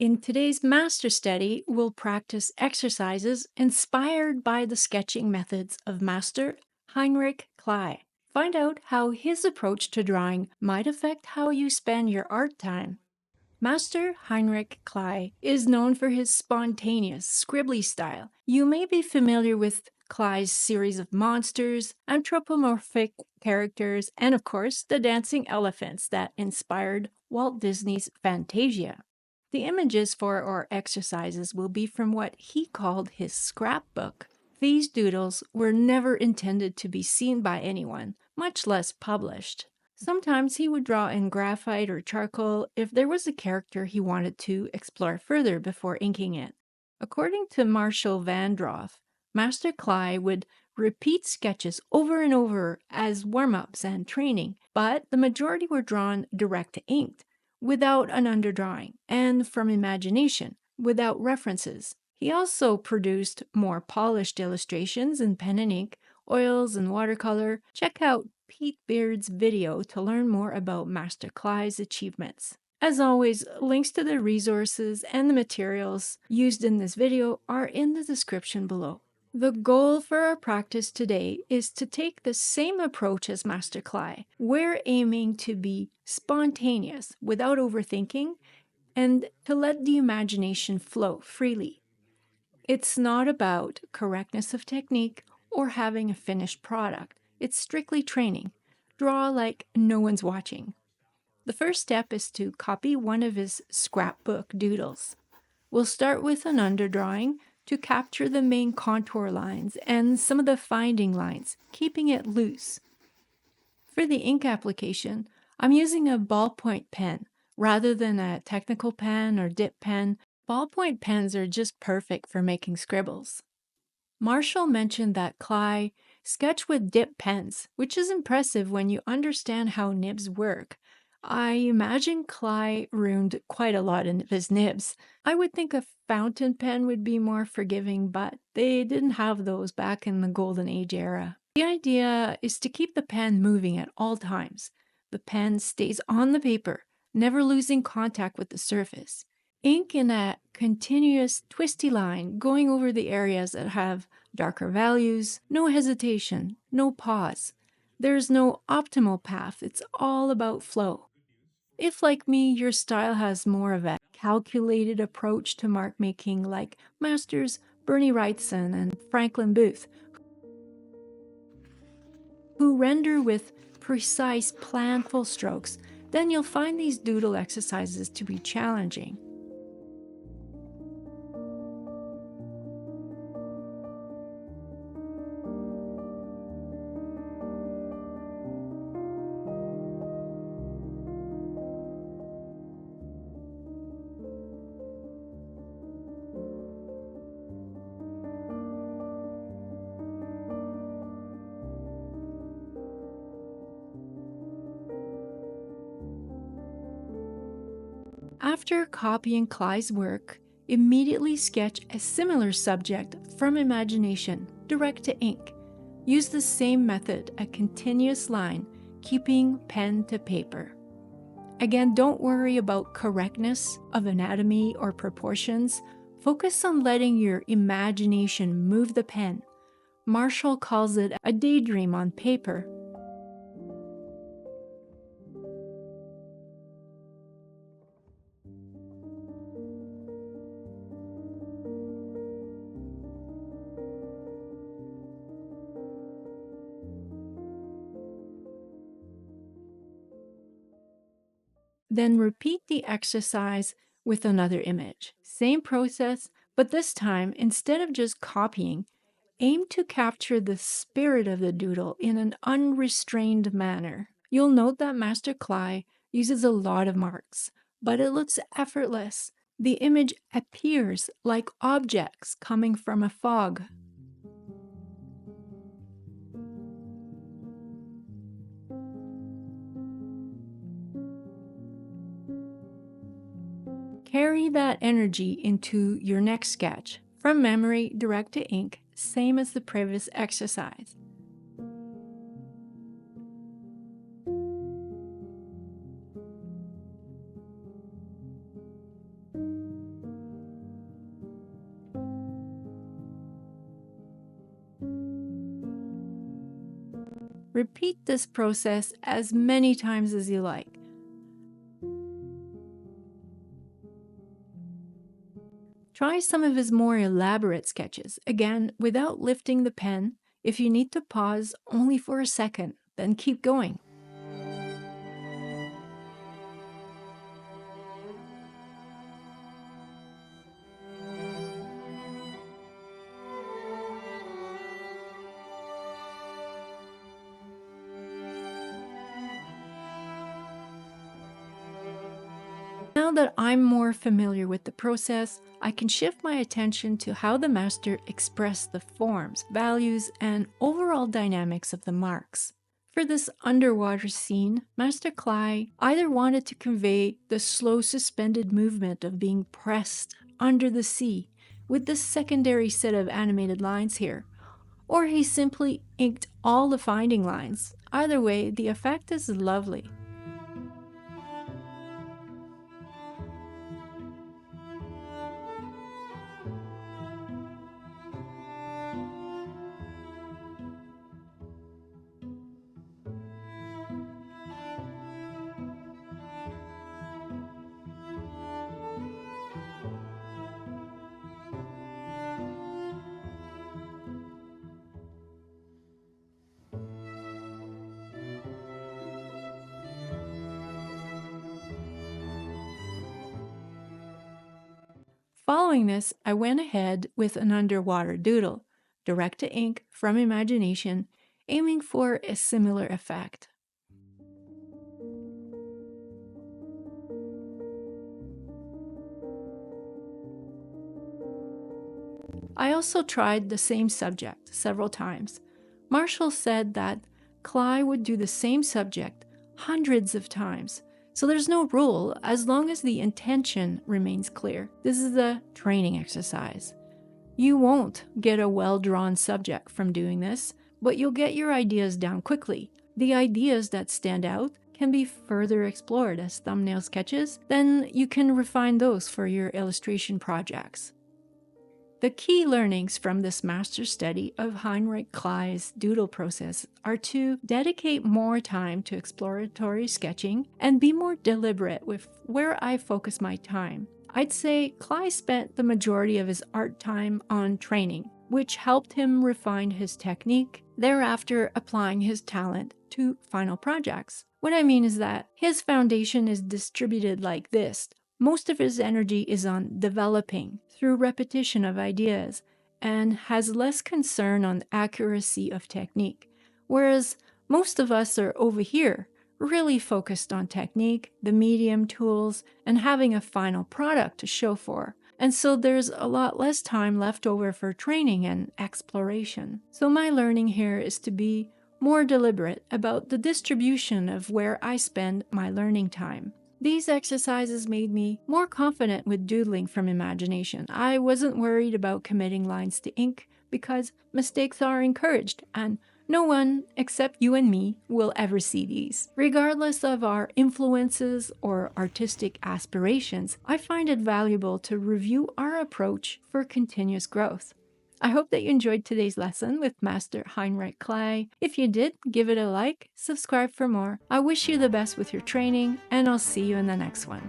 In today's master study, we'll practice exercises inspired by the sketching methods of Master Heinrich Klei. Find out how his approach to drawing might affect how you spend your art time. Master Heinrich Klei is known for his spontaneous, scribbly style. You may be familiar with Klei's series of monsters, anthropomorphic characters, and of course, the dancing elephants that inspired Walt Disney's Fantasia. The images for our exercises will be from what he called his scrapbook. These doodles were never intended to be seen by anyone, much less published. Sometimes he would draw in graphite or charcoal if there was a character he wanted to explore further before inking it. According to Marshall Vandroff, Master Klei would repeat sketches over and over as warm-ups and training, but the majority were drawn direct to ink, without an underdrawing, and from imagination, without references. He also produced more polished illustrations in pen and ink, oils, and watercolor. Check out Pete Beard's video to learn more about Master Klei's achievements. As always, links to the resources and the materials used in this video are in the description below. The goal for our practice today is to take the same approach as Master Klei. We're aiming to be spontaneous without overthinking and to let the imagination flow freely. It's not about correctness of technique or having a finished product. It's strictly training. Draw like no one's watching. The first step is to copy one of his scrapbook doodles. We'll start with an underdrawing to capture the main contour lines and some of the finding lines, keeping it loose. For the ink application, I'm using a ballpoint pen rather than a technical pen or dip pen. Ballpoint pens are just perfect for making scribbles. Marshall mentioned that Klei sketched with dip pens, which is impressive when you understand how nibs work. I imagine Klei ruined quite a lot of his nibs. I would think a fountain pen would be more forgiving, but they didn't have those back in the Golden Age era. The idea is to keep the pen moving at all times. The pen stays on the paper, never losing contact with the surface. Ink in a continuous twisty line going over the areas that have darker values, no hesitation, no pause. There's no optimal path, it's all about flow. If, like me, your style has more of a calculated approach to mark making, like masters Bernie Wrightson and Franklin Booth, who render with precise, planful strokes, then you'll find these doodle exercises to be challenging. After copying Klei's work, immediately sketch a similar subject from imagination, direct to ink. Use the same method, a continuous line, keeping pen to paper. Again, don't worry about correctness of anatomy or proportions. Focus on letting your imagination move the pen. Marshall calls it a daydream on paper. Then repeat the exercise with another image. Same process, but this time, instead of just copying, aim to capture the spirit of the doodle in an unrestrained manner. You'll note that Master Klei uses a lot of marks, but it looks effortless. The image appears like objects coming from a fog. Carry that energy into your next sketch. From memory, direct to ink, same as the previous exercise. Repeat this process as many times as you like. Try some of his more elaborate sketches, again without lifting the pen. If you need to pause only for a second, then keep going. Now that I'm more familiar with the process, I can shift my attention to how the master expressed the forms, values, and overall dynamics of the marks. For this underwater scene, Master Cly either wanted to convey the slow suspended movement of being pressed under the sea with this secondary set of animated lines here, or he simply inked all the finding lines. Either way, the effect is lovely. Following this, I went ahead with an underwater doodle, direct to ink from imagination, aiming for a similar effect. I also tried the same subject several times. Marshall said that Cly would do the same subject hundreds of times, so there's no rule as long as the intention remains clear. This is a training exercise. You won't get a well-drawn subject from doing this, but you'll get your ideas down quickly. The ideas that stand out can be further explored as thumbnail sketches, then you can refine those for your illustration projects. The key learnings from this master study of Heinrich Klei's doodle process are to dedicate more time to exploratory sketching and be more deliberate with where I focus my time. I'd say Klei spent the majority of his art time on training, which helped him refine his technique, thereafter applying his talent to final projects. What I mean is that his foundation is distributed like this. Most of his energy is on developing through repetition of ideas and has less concern on accuracy of technique, whereas most of us are over here, really focused on technique, the medium tools, and having a final product to show for. And so there's a lot less time left over for training and exploration. So my learning here is to be more deliberate about the distribution of where I spend my learning time. These exercises made me more confident with doodling from imagination. I wasn't worried about committing lines to ink because mistakes are encouraged and no one except you and me will ever see these. Regardless of our influences or artistic aspirations, I find it valuable to review our approach for continuous growth. I hope that you enjoyed today's lesson with Master Heinrich Klei. If you did, give it a like, subscribe for more. I wish you the best with your training, and I'll see you in the next one.